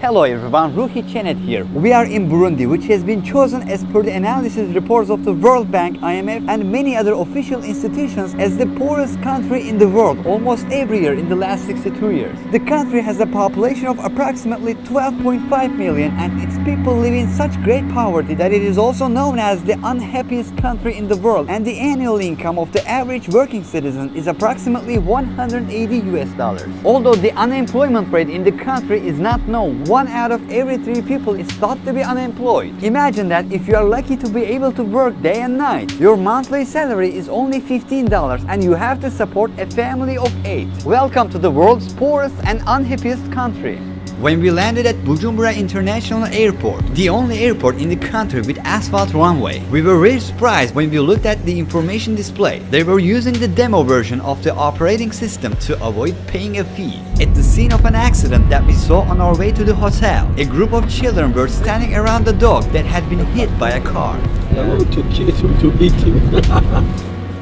Hello everyone, Ruhi Chenet here. We are in Burundi, which has been chosen as per the analysis reports of the World Bank, IMF and many other official institutions as the poorest country in the world almost every year in the last 62 years. The country has a population of approximately 12.5 million and its people live in such great poverty that it is also known as the unhappiest country in the world, and the annual income of the average working citizen is approximately $180. Although the unemployment rate in the country is not known, 1 out of every 3 people is thought to be unemployed. Imagine that if you are lucky to be able to work day and night, your monthly salary is only $15 and you have to support a family of 8. Welcome to the world's poorest and unhappiest country. When we landed at Bujumbura International Airport, the only airport in the country with asphalt runway, we were very surprised when we looked at the information display. They were using the demo version of the operating system to avoid paying a fee. At the scene of an accident that we saw on our way to the hotel, a group of children were standing around the dog that had been hit by a car. To eat him.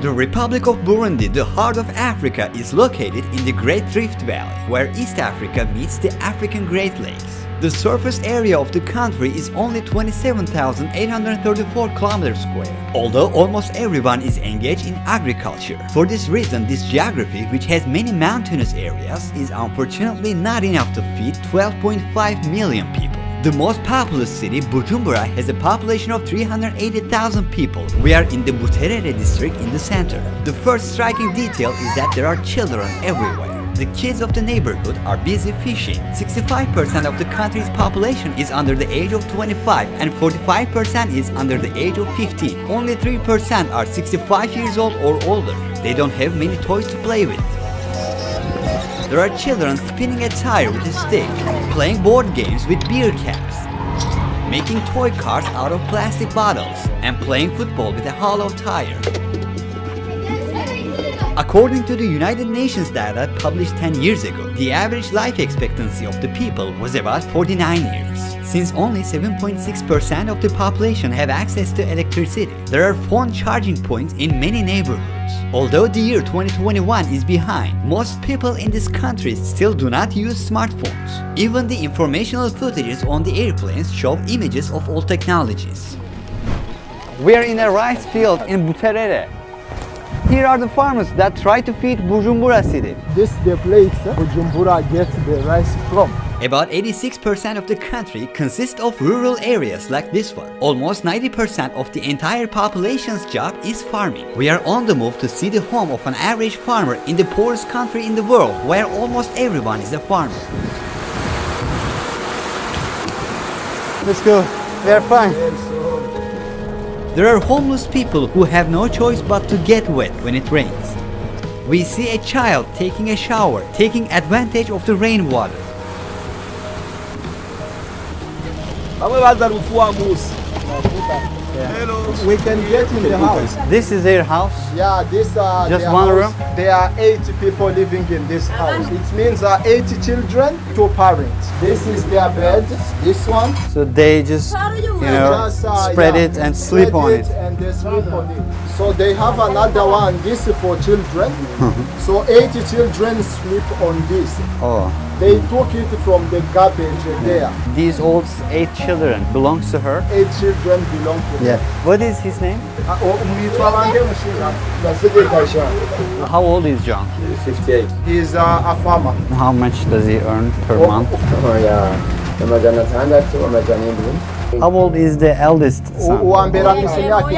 The Republic of Burundi, the heart of Africa, is located in the Great Rift Valley, where East Africa meets the African Great Lakes. The surface area of the country is only 27,834 kilometers square, although almost everyone is engaged in agriculture. For this reason, this geography, which has many mountainous areas, is unfortunately not enough to feed 12.5 million people. The most populous city, Bujumbura, has a population of 380,000 people. We are in the Buterere district in the center. The first striking detail is that there are children everywhere. The kids of the neighborhood are busy fishing. 65% of the country's population is under the age of 25 and 45% is under the age of 15. Only 3% are 65 years old or older. They don't have many toys to play with. There are children spinning a tire with a stick, playing board games with beer caps, making toy cars out of plastic bottles, and playing football with a hollow tire. According to the United Nations data published 10 years ago, the average life expectancy of the people was about 49 years. Since only 7.6% of the population have access to electricity, there are phone charging points in many neighborhoods. Although the year 2021 is behind, most people in this country still do not use smartphones. Even the informational footages on the airplanes show images of old technologies. We are in a rice field in Buterere. Here are the farmers that try to feed Bujumbura city. This is the place Bujumbura gets the rice from. About 86% of the country consists of rural areas like this one. Almost 90% of the entire population's job is farming. We are on the move to see the home of an average farmer in the poorest country in the world, where almost everyone is a farmer. Let's go. We are fine. There are homeless people who have no choice but to get wet when it rains. We see a child taking a shower, taking advantage of the rainwater. We can get in the house. This is their house. Yeah, this Just their one house. room? There are 80 people living in this house. It means 80 children, 2 parents. This is their bed. This one. So they just, Just, spread yeah, it and sleep on it. and they sleep on it. So they have another one. This is for children. So 80 children sleep on this. Oh, They took it from the garbage there. these old 8 children belongs to her. 8 children belong to Yeah. What is his name? How old is John? 58. He is a farmer. How much does he earn per month? Amajana atandatu, amajana indwi. How old is the eldest son? Uwa mbere afise imyaka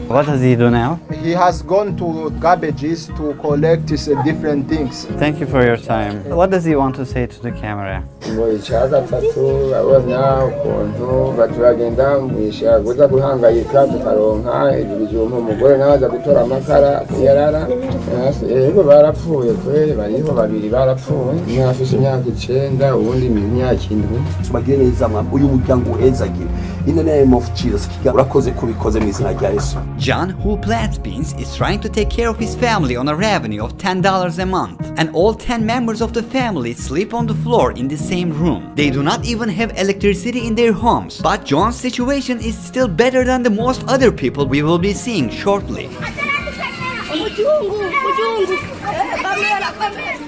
What does he do now? He has gone to garbages to collect different things. Thank you for your time. What does he want to say to the camera? Ngo icya gatatu abona ukuntu baturagenda mwisha guza guhangayika tukaronka ibijumba umugore nawe aza gutora amakara yarara yego barapfuye kweli bariho babiri barapfuye umwe afise imyaka 9 uwundi imyaka 7 bagire neza uyu muryango uhezagire in the name of Jesus urakoze kubikoze mu izina rya Yesu. John, who plants beans, is trying to take care of his family on a revenue of $10 a month. And all 10 members of the family sleep on the floor in the same room. They do not even have electricity in their homes. But John's situation is still better than the most other people we will be seeing shortly.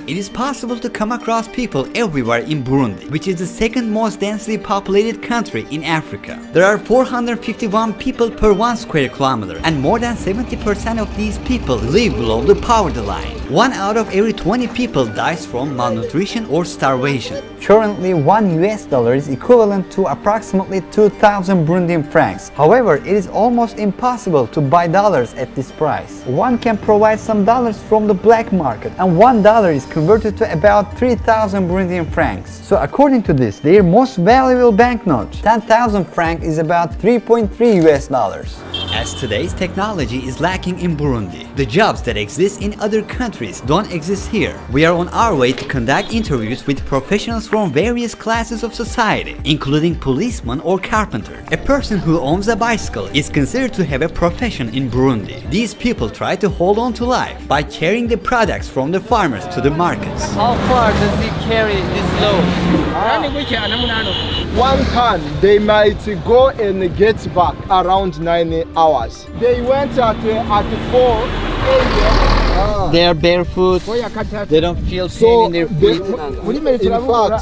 It is possible to come across people everywhere in Burundi, which is the second most densely populated country in Africa. There are 451 people per 1 square kilometer, and more than 70% of these people live below the poverty line. 1 out of every 20 people dies from malnutrition or starvation. Currently, $1 is equivalent to approximately 2,000 Burundian francs. However, it is almost impossible to buy dollars at this price. One can provide some dollars from the black market, and $1 is converted to about 3,000 Burundian francs. So according to this, their most valuable banknote, 10,000 francs, is about $3.3. As today's technology is lacking in Burundi, the jobs that exist in other countries don't exist here. We are on our way to conduct interviews with professionals from various classes of society, including policemen or carpenter. A person who owns a bicycle is considered to have a profession in Burundi. These people try to hold on to life by carrying the products from the farmers to the markets. How far does he carry this load? 1 ton, they might go and get back around 9 hours. They went at 4 a.m. They are barefoot. They don't feel pain So in their they, feet. in fact,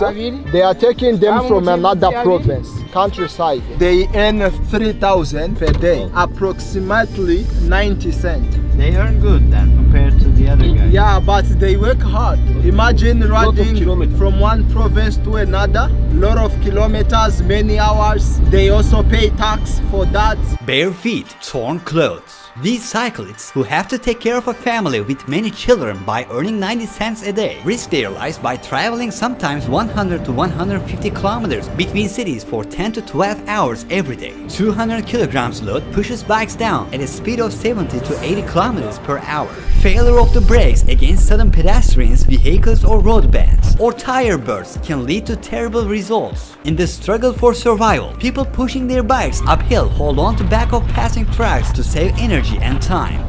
they are taking them from another province, countryside. They earn 3,000 per day, approximately 90 cents. They earn good then compared to the other guys. Yeah, but they work hard. Imagine riding from one province to another, lot of kilometers, many hours. They also pay tax for that. Bare feet, torn clothes. These cyclists, who have to take care of a family with many children by earning 90 cents a day, risk their lives by traveling sometimes 100 to 150 kilometers between cities for 10 to 12 hours every day. 200 kilograms load pushes bikes down at a speed of 70 to 80 kilometers per hour. Failure of the brakes against sudden pedestrians, vehicles or road bands, or tire bursts can lead to terrible results. In the struggle for survival, people pushing their bikes uphill hold on to back of passing trucks to save energy and time.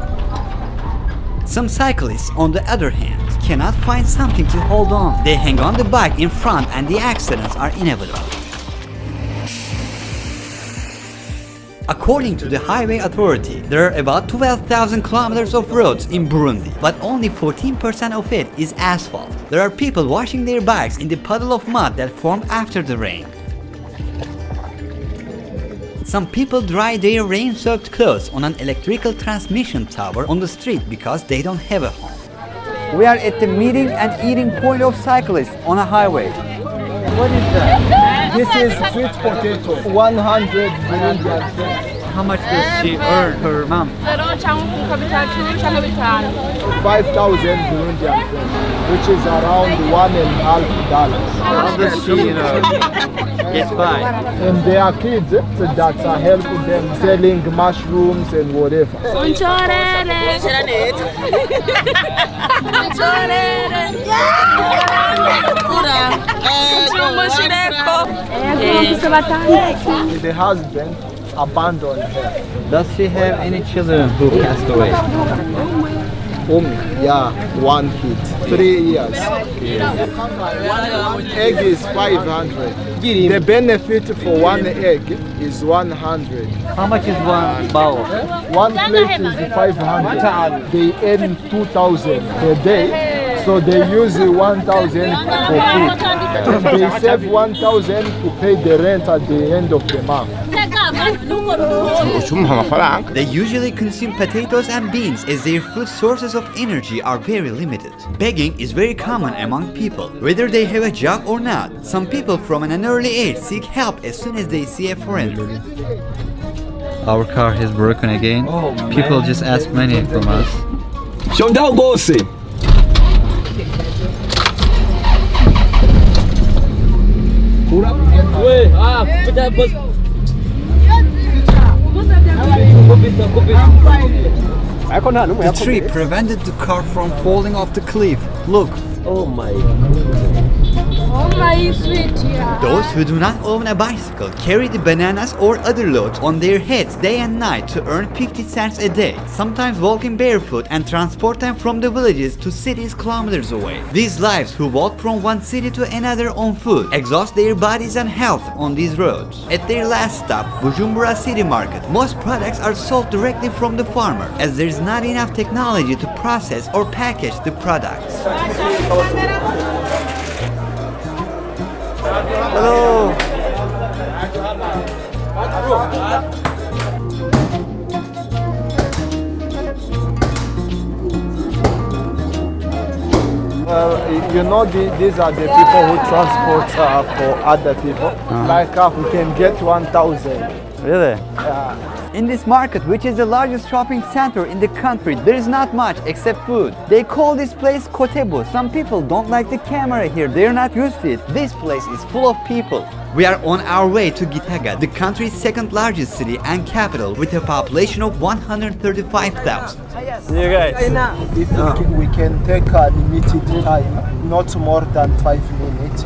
Some cyclists, on the other hand, cannot find something to hold on. They hang on the bike in front and the accidents are inevitable. According to the Highway Authority, there are about 12,000 kilometers of roads in Burundi, but only 14% of it is asphalt. There are people washing their bikes in the puddle of mud that formed after the rain. Some people dry their rain-soaked clothes on an electrical transmission tower on the street because they don't have a home. We are at the meeting and eating point of cyclists on a highway. What is that? This is sweet potato, 100 Burundian francs. How much does she earn per month? 5,000 Burundian francs, which is around $1.5. How does she, get by? And there are kids that are helping them selling mushrooms and whatever. The husband abandoned her. Does she have any children who passed away? Yeah, 1 kid, 3 years. Egg is 500. The benefit for 1 egg is 100. How much is one bowl? 1 plate is 500. They earn 2,000 per day. So they use 1,000 for food. They save 1,000 to pay the rent at the end of the month. They usually consume potatoes and beans as their food sources of energy are very limited. Begging is very common among people, whether they have a job or not. Some people from an early age seek help as soon as they see a foreigner. Our car has broken again. People just ask money from us. The tree prevented the car from falling off the cliff. Look. Oh my God. Those who do not own a bicycle carry the bananas or other loads on their heads day and night to earn 50 cents a day, sometimes walking barefoot and transport them from the villages to cities kilometers away. These lives who walk from one city to another on foot exhaust their bodies and health on these roads. At their last stop, Bujumbura City Market, most products are sold directly from the farmer as there is not enough technology to process or package the products. Hello. You know, these are the people who transport for other people. Like we can get 1,000. Really? In this market, which is the largest shopping center in the country, there is not much except food. They call this place Kotebu. Some people don't like the camera here, they're not used to it. This place is full of people. We are on our way to Gitega, the country's second largest city and capital with a population of 135,000. See you guys. If we can take a limited time, not more than 5 minutes.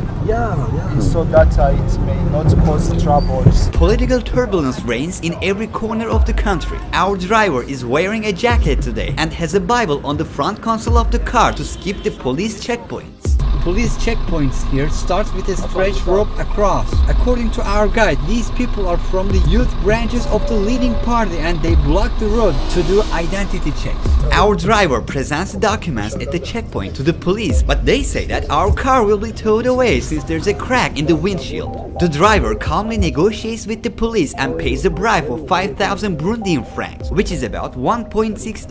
So that it may not cause troubles. Political turbulence reigns in every corner of the country. Our driver is wearing a jacket today and has a Bible on the front console of the car to skip the police checkpoints. Police checkpoints here starts with a stretched rope across. According to our guide, these people are from the youth branches of the leading party and they block the road to do identity checks. Our driver presents the documents at the checkpoint to the police, but they say that our car will be towed away since there's a crack in the windshield. The driver calmly negotiates with the police and pays a bribe of 5,000 Burundian francs, which is about $1.6.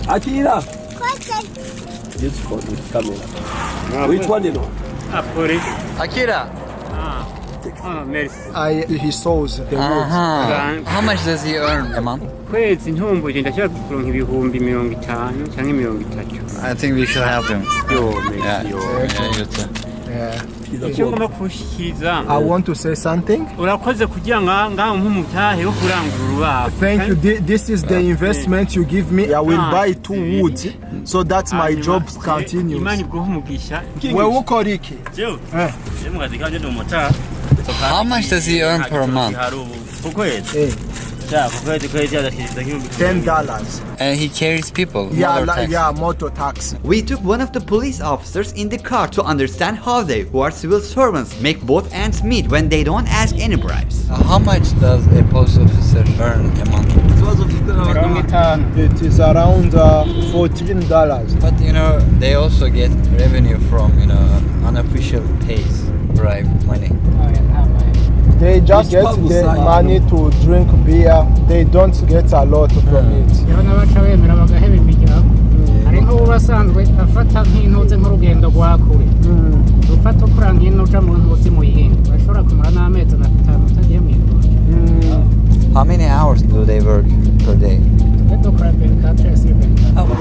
Akira. This phone with camera. Which one you know? Akira, He shows the roads. how much does he earn a month? kwezi ntumbuye ndashaka kuronka ibihumbi 50 cyangwa 30. I think we should help him. Icyo ngomba kushyikiza I want to say something. urakoze kugira ngaho nk'umutahe wo kurangura urubaho. Thank you. This is the investment you give me. I will buy 2 woods so that my job continues. Imana iguhe umugisha. Wewe ukora iki? How much does he earn per month? $10. And he carries people. Motor taxi. We took one of the police officers in the car to understand how they, who are civil servants, make both ends meet when they don't ask any bribes. How much does a post officer earn a month? It is around $14. But you know, they also get revenue from, unofficial pays, bribe money. They just get the money to drink beer. They don't get a lot from it. N'abaca bemera bagaheba imiryango. Hari nk'ubu basanzwe afata nk'intuze nk'urugendo rwa kure. Ufata ukura nk'ino uca mu ntuzi mu yindi. Bashobora kumara n'amezi 5 utagiye mu yindi. How many hours do they work per day?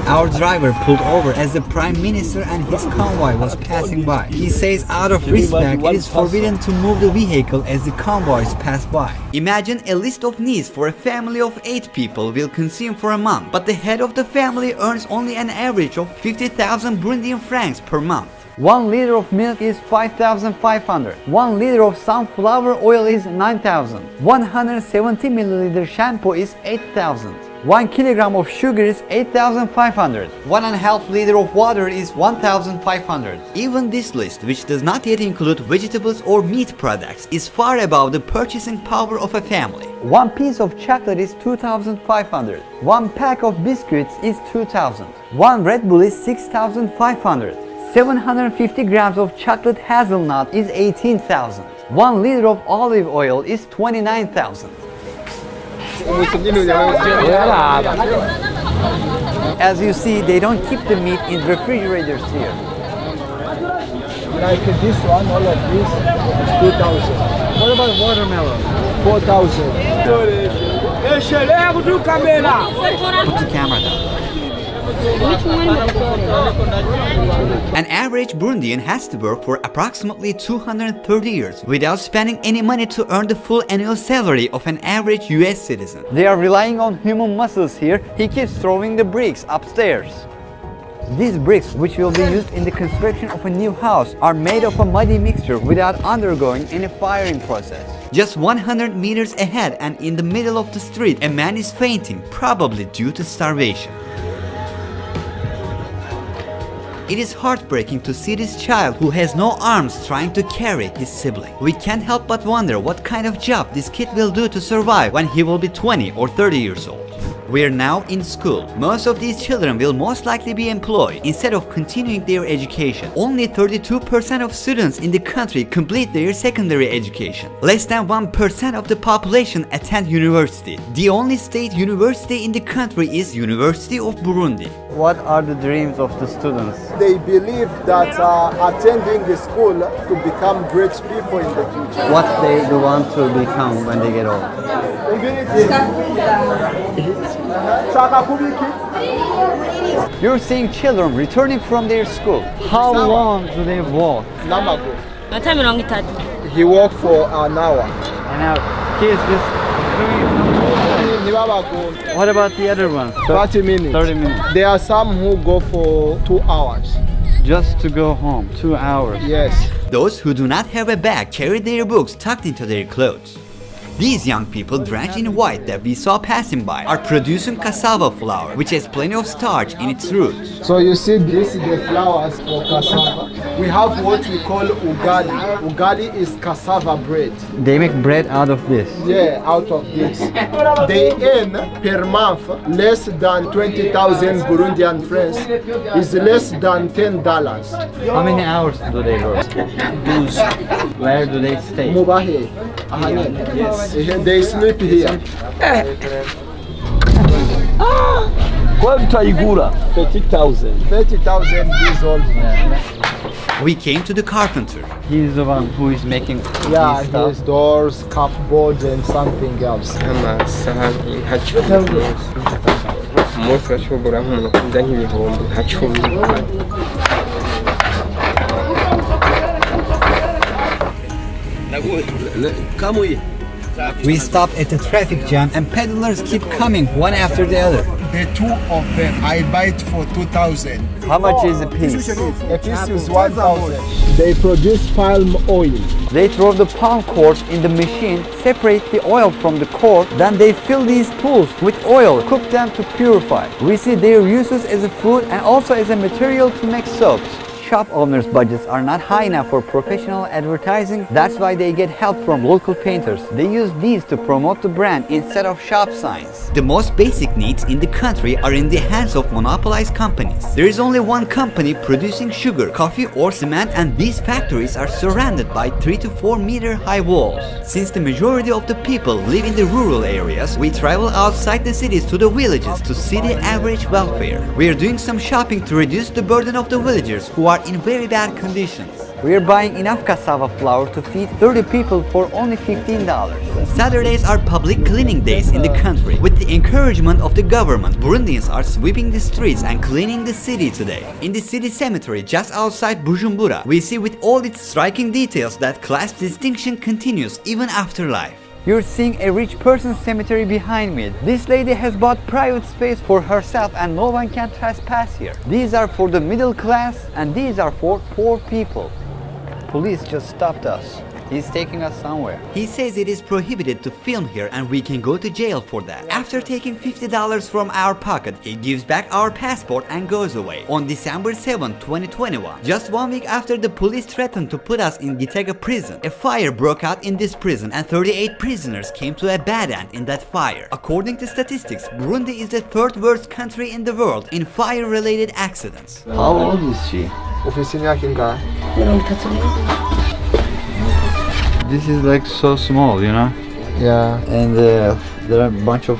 Our driver pulled over as the Prime Minister and his convoy was passing by. He says out of respect it is forbidden to move the vehicle as the convoys pass by. Imagine a list of needs for a family of 8 people will consume for a month, but the head of the family earns only an average of 50,000 Burundian francs per month. 1 liter of milk is 5,500. 1 liter of sunflower oil is 9,000. 170 milliliter shampoo is 8,000. 1 kilogram of sugar is 8,500. 1.5 liter of water is 1,500. Even this list, which does not yet include vegetables or meat products, is far above the purchasing power of a family. 1 piece of chocolate is 2,500. 1 pack of biscuits is 2,000. 1 Red Bull is 6,500. 750 grams of chocolate hazelnut is 18,000. 1 liter of olive oil is 29,000. As you see, they don't keep the meat in refrigerators here. Like this one, all of this is 2,000. What about watermelon? 4,000. Put the camera down. An average Burundian has to work for approximately 230 years without spending any money to earn the full annual salary of an average US citizen. They are relying on human muscles here. He keeps throwing the bricks upstairs. These bricks, which will be used in the construction of a new house, are made of a muddy mixture without undergoing any firing process. Just 100 meters ahead and in the middle of the street, a man is fainting, probably due to starvation. It is heartbreaking to see this child who has no arms trying to carry his sibling. We can't help but wonder what kind of job this kid will do to survive when he will be 20 or 30 years old. We are now in school. Most of these children will most likely be employed instead of continuing their education. Only 32% of students in the country complete their secondary education. Less than 1% of the population attend university. The only state university in the country is University of Burundi. What are the dreams of the students? They believe that attending the school to become great people in the future. What they want to become when they get old? You're seeing children returning from their school. How long do they walk? He walked for an hour. And now kids just what about the other ones? 30 minutes. 30 minutes. There are some who go for 2 hours. Just to go home, 2 hours. Yes. Those who do not have a bag carry their books tucked into their clothes. These young people drenched in white that we saw passing by are producing cassava flour, which has plenty of starch in its roots. So you see, this is the flowers for cassava. We have what we call ugali. Ugali is cassava bread. They make bread out of this. Yeah, out of this. They earn per month less than 20,000 Burundian francs. Is less than $10. How many hours do they work? Where do they stay? Mubahe. Yes. They sleep here. Quanto aigura? 30,000. 30,000 years old. We came to the carpenter. He's the one who is making Yeah, these stuff. his doors, cupboards, and something else. We stop at the traffic jam and peddlers keep coming one after the other. The two of them, I buy it for 2,000. How much is a piece? A piece is 1,000. They produce palm oil. They throw the palm cores in the machine, separate the oil from the core, then they fill these pools with oil, cook them to purify. We see their uses as a food and also as a material to make soaps. Shop owners' budgets are not high enough for professional advertising. That's why they get help from local painters. They use these to promote the brand instead of shop signs. The most basic needs in the country are in the hands of monopolized companies. There is only one company producing sugar, coffee or cement, and these factories are surrounded by 3 to 4 meter high walls. Since the majority of the people live in the rural areas, we travel outside the cities to the villages to see the average welfare. We are doing some shopping to reduce the burden of the villagers who are in very bad conditions. We are buying enough cassava flour to feed 30 people for only $15. Saturdays are public cleaning days in the country. With the encouragement of the government, Burundians are sweeping the streets and cleaning the city today. In the city cemetery just outside Bujumbura, we see with all its striking details that class distinction continues even after life. You're seeing a rich person's cemetery behind me. This lady has bought private space for herself and no one can trespass here. These are for the middle class and these are for poor people. Police just stopped us. He's taking us somewhere. He says it is prohibited to film here and we can go to jail for that. After taking $50 from our pocket, he gives back our passport and goes away. On December 7, 2021, just 1 week after the police threatened to put us in Gitega prison, a fire broke out in this prison and 38 prisoners came to a bad end in that fire. According to statistics, Burundi is the 3rd worst country in the world in fire-related accidents. How old is she? This is like so small, you know? Yeah. And there are a bunch of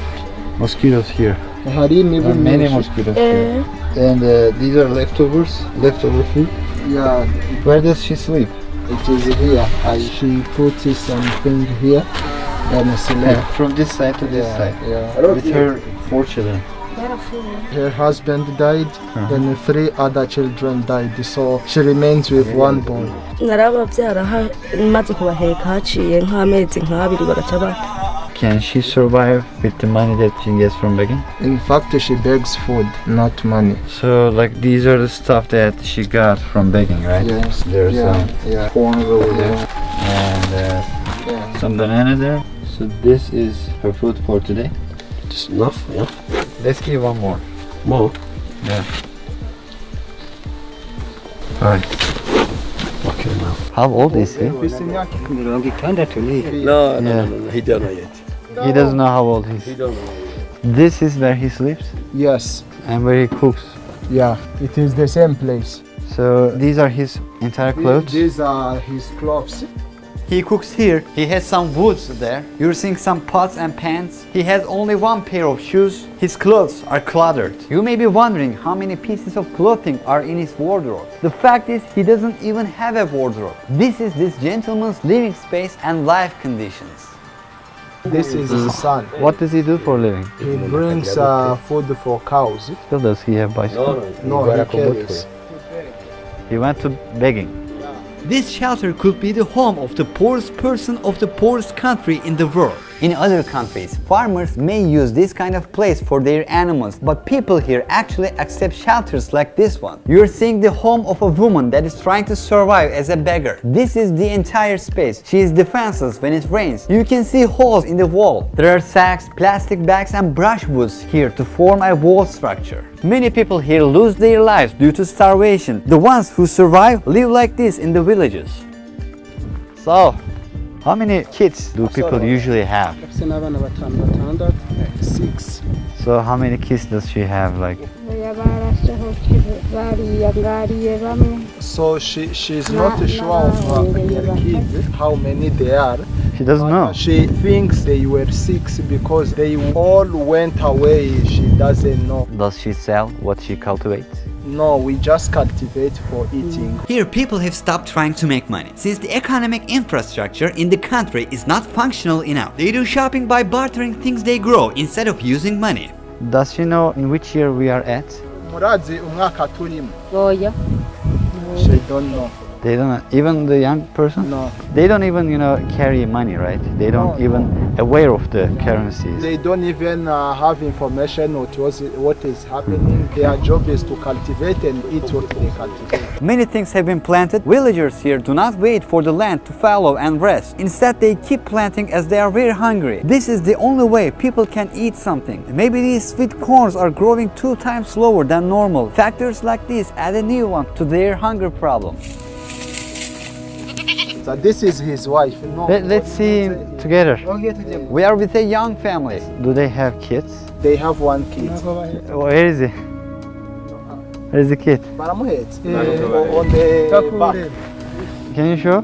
mosquitoes here. Many mosquitoes here. And these are leftover food. Yeah, Where does she sleep? it is here. She put something here and sleep. From this side to this side. Yeah. With her 4 children. Her husband died, then 3 other children died, so she remains with 1 boy. narababyara maze kubaheka haciye nk'amezi nk'abiri bagaca Can she survive with the money that she gets from begging? In fact, she begs food, not money. So like these are the stuff that she got from begging, right? Yes. There's yeah. Corn over there. and Yeah. some banana there. So this is her food for today. Just enough, yeah. Let's give one more. More. Yeah. Right. Okay, now. How old is he? No, Yeah. no, he don't know yet. He doesn't know how old he He is. don't know yet. This is where he sleeps Yes. and where he cooks. Yeah. It is the same place. So these are his entire clothes. These are his clothes. He cooks here. He has some woods there. You're seeing some pots and pans. He has only one pair of shoes. His clothes are cluttered. You may be wondering how many pieces of clothing are in his wardrobe. The fact is he doesn't even have a wardrobe. This is this gentleman's living space and life conditions. This is his son. What does he do for a living? He brings food for cows. Still does he have bicycle? No, he carries. He went to begging. This shelter could be the home of the poorest person of the poorest country in the world. In other countries, farmers may use this kind of place for their animals, but people here actually accept shelters like this one. You're seeing the home of a woman that is trying to survive as a beggar. This is the entire space. She is defenseless when it rains. You can see holes in the wall. There are sacks, plastic bags and brushwoods here to form a wall structure. Many people here lose their lives due to starvation. The ones who survive live like this in the villages. So, how many kids do people usually have? 6. So how many kids does she have? Like, So she's not sure of her kids, how many they are. she doesn't know. She thinks they were 6 because they all went away. She doesn't know. Does she sell what she cultivates? No, we just cultivate for eating. Here people have stopped trying to make money since the economic infrastructure in the country is not functional enough. They do shopping by bartering things they grow instead of using money. Does she know in which year we are at? Murazi umwaka turimo. Oya. She don't know. They don't, even the young person? No. They don't even, carry money, right? They don't No, even aware of the currencies. They don't even have information what is happening. Their job is to cultivate and eat what they cultivate. Many things have been planted. Villagers here do not wait for the land to fallow and rest. Instead, they keep planting as they are very hungry. This is the only way people can eat something. Maybe these sweet corns are growing 2 times slower than normal. Factors like this add a new one to their hunger problem. So this is his wife. No, Let's see together. We are with a young family. Do they have kids? They have 1 kid. Where is he? Where is the kid? Baramuhetse. On the back. Can you show?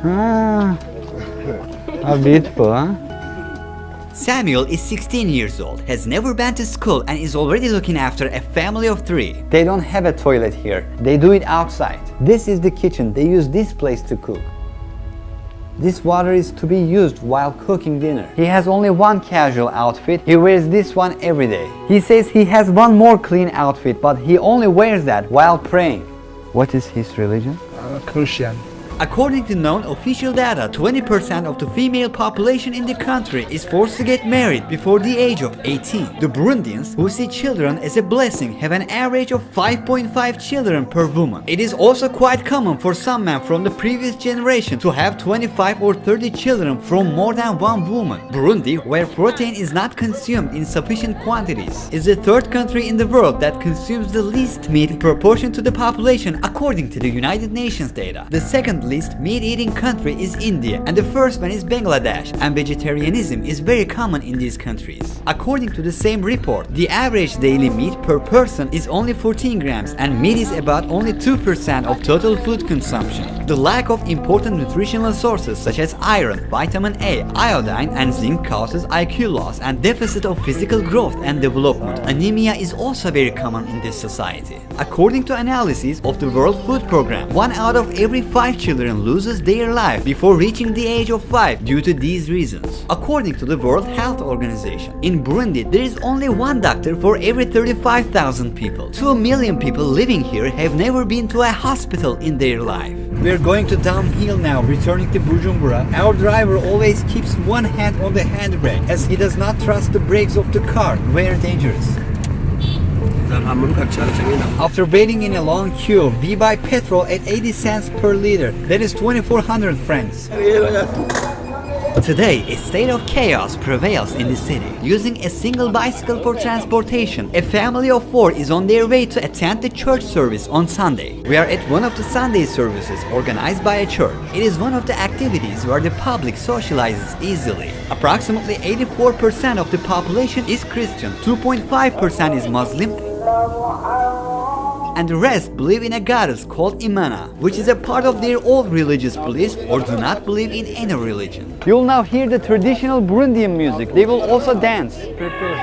Ah, how beautiful, huh? Samuel is 16 years old, has never been to school and is already looking after a family of 3. They don't have a toilet here. They do it outside. This is the kitchen. They use this place to cook. This water is to be used while cooking dinner. He has only one casual outfit. He wears this one every day. He says he has one more clean outfit, but he only wears that while praying. What is his religion? Christian. According to known official data, 20% of the female population in the country is forced to get married before the age of 18. The Burundians, who see children as a blessing, have an average of 5.5 children per woman. It is also quite common for some men from the previous generation to have 25 or 30 children from more than one woman. Burundi, where protein is not consumed in sufficient quantities, is the 3rd country in the world that consumes the least meat in proportion to the population according to the United Nations data. The 2nd least meat-eating country is India, and the first one is Bangladesh, and vegetarianism is very common in these countries. According to the same report, the average daily meat per person is only 14 grams, and meat is about only 2% of total food consumption. The lack of important nutritional sources such as iron, vitamin A, iodine, and zinc causes IQ loss and deficit of physical growth and development. Anemia is also very common in this society. According to analysis of the World Food Program, 1 out of every 5 children loses their life before reaching the age of 5 due to these reasons. According to the World Health Organization, in Burundi there is only 1 doctor for every 35,000 people. 2 million people living here have never been to a hospital in their life. We're going to downhill now, returning to Bujumbura. Our driver always keeps one hand on the handbrake as he does not trust the brakes of the car. Very dangerous. After waiting in a long queue, we buy petrol at 80 cents per liter. That is 2,400 francs. Today, a state of chaos prevails in the city. Using a single bicycle for transportation, a family of 4 is on their way to attend the church service on Sunday. We are at one of the Sunday services organized by a church. It is one of the activities where the public socializes easily. Approximately 84% of the population is Christian, 2.5% is Muslim, and the rest believe in a goddess called Imana, which is a part of their old religious beliefs or do not believe in any religion. You will now hear the traditional Burundian music. They will also dance. Prepare.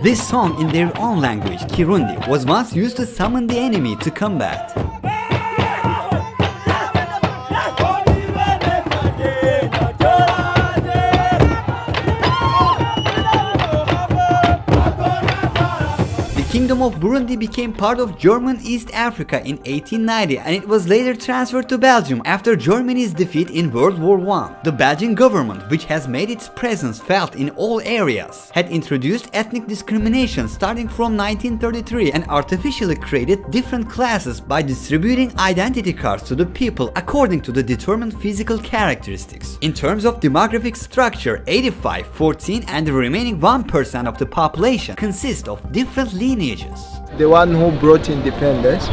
This song in their own language, Kirundi, was once used to summon the enemy to combat. The Kingdom of Burundi became part of German East Africa in 1890 and it was later transferred to Belgium after Germany's defeat in World War I. The Belgian government, which has made its presence felt in all areas, had introduced ethnic discrimination starting from 1933 and artificially created different classes by distributing identity cards to the people according to the determined physical characteristics. In terms of demographic structure, 85, 14 and the remaining 1% of the population consist of different lineages. The one who brought independence,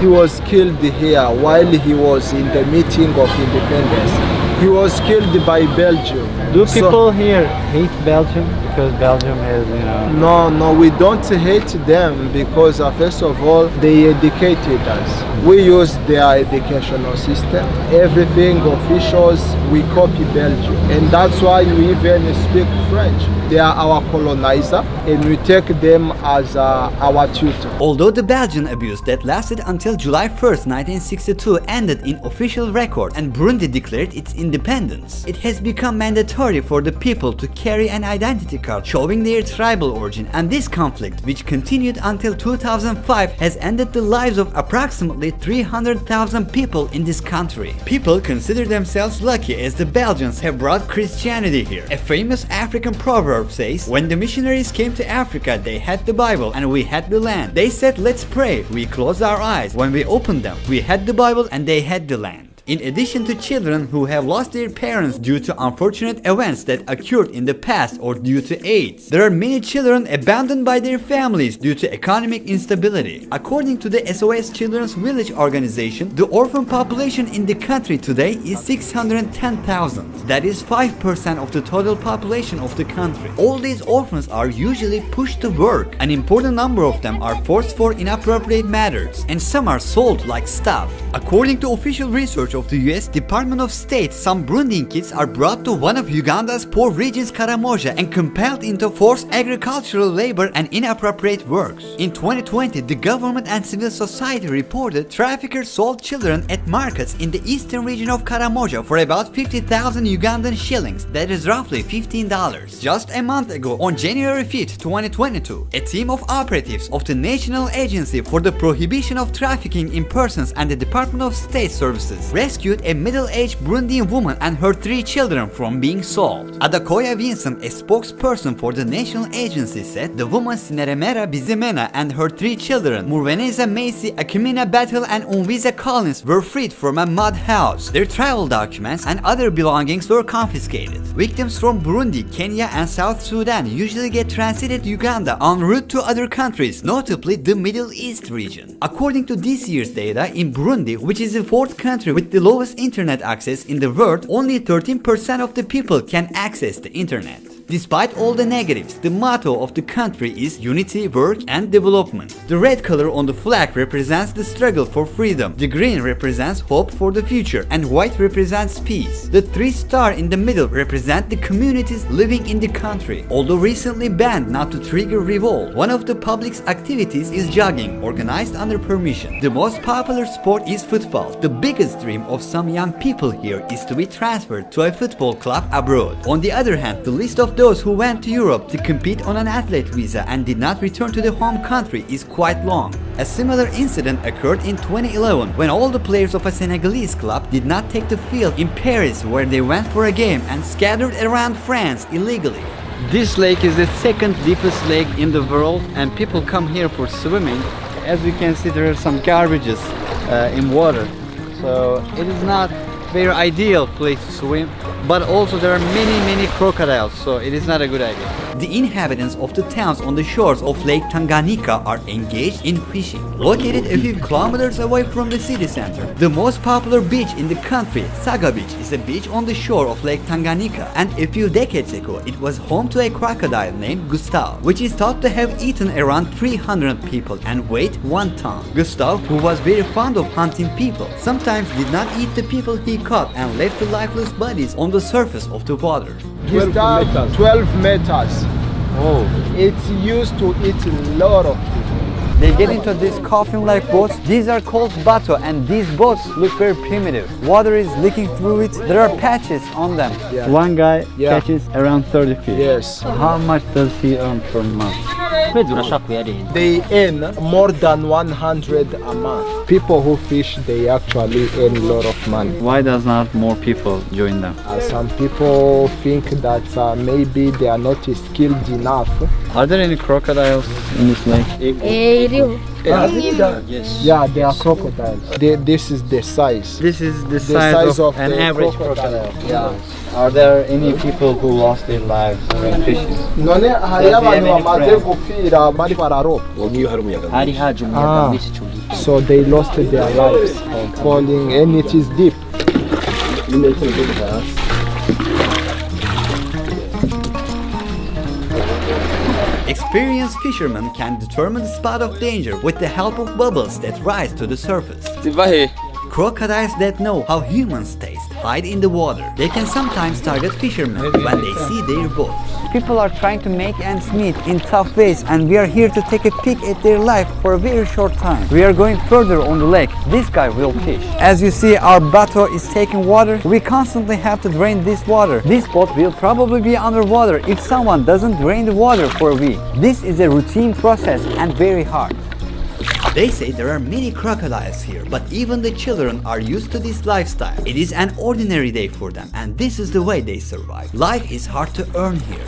he was killed here while he was in the meeting of independence. He was killed by Belgium. Do people here hate Belgium because Belgium is, No, we don't hate them because first of all, they educated us. We use their educational system. Everything officials, we copy Belgium. And that's why we even speak French. They are our colonizer and we take them as our tutor. Although the Belgian abuse that lasted until July 1st, 1962 ended in official record and Burundi declared its independence, it has become mandatory for the people to carry an identity card showing their tribal origin, and this conflict, which continued until 2005, has ended the lives of approximately 300,000 people in this country. People consider themselves lucky as the Belgians have brought Christianity here. A famous African proverb says, when the missionaries came to Africa, they had the Bible and we had the land. They said, let's pray. We closed our eyes. When we opened them, we had the Bible and they had the land. In addition to children who have lost their parents due to unfortunate events that occurred in the past or due to AIDS, there are many children abandoned by their families due to economic instability. According to the SOS Children's Village organization, the orphan population in the country today is 610,000. That is 5% of the total population of the country. All these orphans are usually pushed to work. An important number of them are forced for inappropriate matters, and some are sold like stuff. According to official research of the US Department of State, some Burundian kids are brought to one of Uganda's poor regions, Karamoja, and compelled into forced agricultural labor and inappropriate works. In 2020, the government and civil society reported traffickers sold children at markets in the eastern region of Karamoja for about 50,000 Ugandan shillings, that is roughly $15. Just a month ago, on January 5th, 2022, a team of operatives of the National Agency for the Prohibition of Trafficking in Persons and the Department of State Services rescued a middle-aged Burundian woman and her 3 children from being sold. Adakoya Vincent, a spokesperson for the national agency, said the woman Sineremera Bizimena and her 3 children, Murveneza Macy, Akimina Battle and Unviza Collins, were freed from a mud house. Their travel documents and other belongings were confiscated. Victims from Burundi, Kenya and South Sudan usually get transited Uganda en route to other countries, notably the Middle East region. According to this year's data, in Burundi, which is the 4th country with the lowest internet access in the world, only 13% of the people can access the internet. Despite all the negatives, the motto of the country is unity, work and development. The red color on the flag represents the struggle for freedom, the green represents hope for the future, and white represents peace. The three stars in the middle represent the communities living in the country. Although recently banned not to trigger revolt, one of the public's activities is jogging, organized under permission. The most popular sport is football. The biggest dream of some young people here is to be transferred to a football club abroad. On the other hand, the list of those who went to Europe to compete on an athlete visa and did not return to the home country is quite long. A similar incident occurred in 2011 when all the players of a Senegalese club did not take the field in Paris, where they went for a game and scattered around France illegally. This lake is the second deepest lake in the world, and people come here for swimming. As you can see, there are some garbages in water, so it is not very ideal place to swim, but also there are many crocodiles, so it is not a good idea. The inhabitants of the towns on the shores of Lake Tanganyika are engaged in fishing. Located a few kilometers away from the city center, the most popular beach in the country, Saga Beach, is a beach on the shore of Lake Tanganyika, and a few decades ago it was home to a crocodile named Gustav, which is thought to have eaten around 300 people and weighed 1 ton. Gustav, who was very fond of hunting people, sometimes did not eat the people he caught and left the lifeless bodies on the surface of the water. 12 meters. Oh. It's used to eat a lot of people. They get into these coffin-like boats. These are called bato, and these boats look very primitive. Water is leaking through it. There are patches on them. Yeah. One guy Yeah. catches around 30 fish. Yes. How much does he earn per month? They earn more than 100 a month. People who fish, they actually earn a lot of money. Why does not more people join them? Some people think that maybe they are not skilled enough. Are there any crocodiles in this lake? Yeah, they are crocodiles. This is the size. This is the The size of an the average crocodile. crocodile. Are there any people who lost their lives when fishing? None hari abantu bamaze gupfira bari bararoba. So they lost their lives falling, and it is deep. Experienced fishermen can determine the spot of danger with the help of bubbles that rise to the surface. Crocodiles that know how humans taste hide in the water. They can sometimes target fishermen when they see their boats. People are trying to make ends meet in tough ways, and we are here to take a peek at their life for a very short time. We are going further on the lake. This guy will fish. As you see, our bateau is taking water. We constantly have to drain this water. This boat will probably be underwater if someone doesn't drain the water for a week. This is a routine process and very hard. They say there are many crocodiles here, but even the children are used to this lifestyle. It is an ordinary day for them, and this is the way they survive. Life is hard to earn here.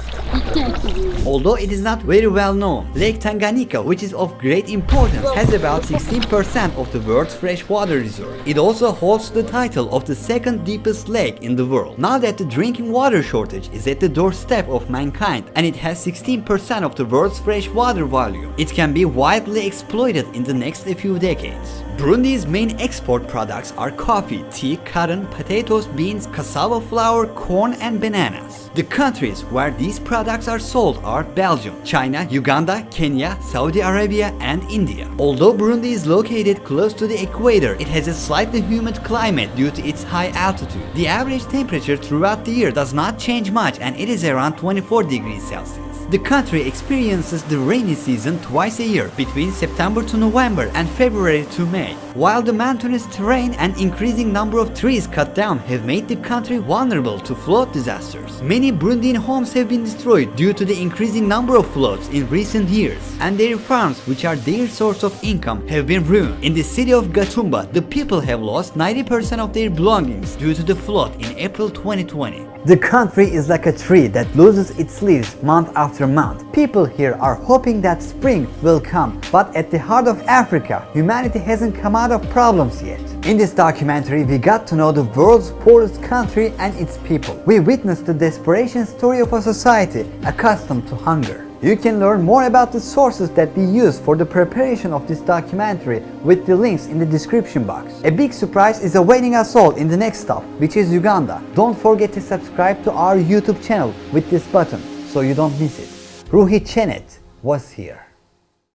Although it is not very well known, Lake Tanganyika, which is of great importance, has about 16% of the world's freshwater reserve. It also holds the title of the second deepest lake in the world. Now that the drinking water shortage is at the doorstep of mankind, and it has 16% of the world's freshwater volume, it can be widely exploited in the next few decades. Burundi's main export products are coffee, tea, cotton, potatoes, beans, cassava flour, corn, and bananas. The countries where these products are sold are Belgium, China, Uganda, Kenya, Saudi Arabia, and India. Although Burundi is located close to the equator, it has a slightly humid climate due to its high altitude. The average temperature throughout the year does not change much, and it is around 24 degrees Celsius. The country experiences the rainy season twice a year, between September to November and February to May. While the mountainous terrain and increasing number of trees cut down have made the country vulnerable to flood disasters, many Burundian homes have been destroyed due to the increasing number of floods in recent years, and their farms, which are their source of income, have been ruined. In the city of Gatumba, the people have lost 90% of their belongings due to the flood in April 2020. The country is like a tree that loses its leaves month after month. People here are hoping that spring will come, but at the heart of Africa, humanity hasn't come out of problems yet. In this documentary, we got to know the world's poorest country and its people. We witnessed the desperation story of a society accustomed to hunger. You can learn more about the sources that we used for the preparation of this documentary with the links in the description box. A big surprise is awaiting us all in the next stop, which is Uganda. Don't forget to subscribe to our YouTube channel with this button. so you don't miss it. Ruhi Chenet was here.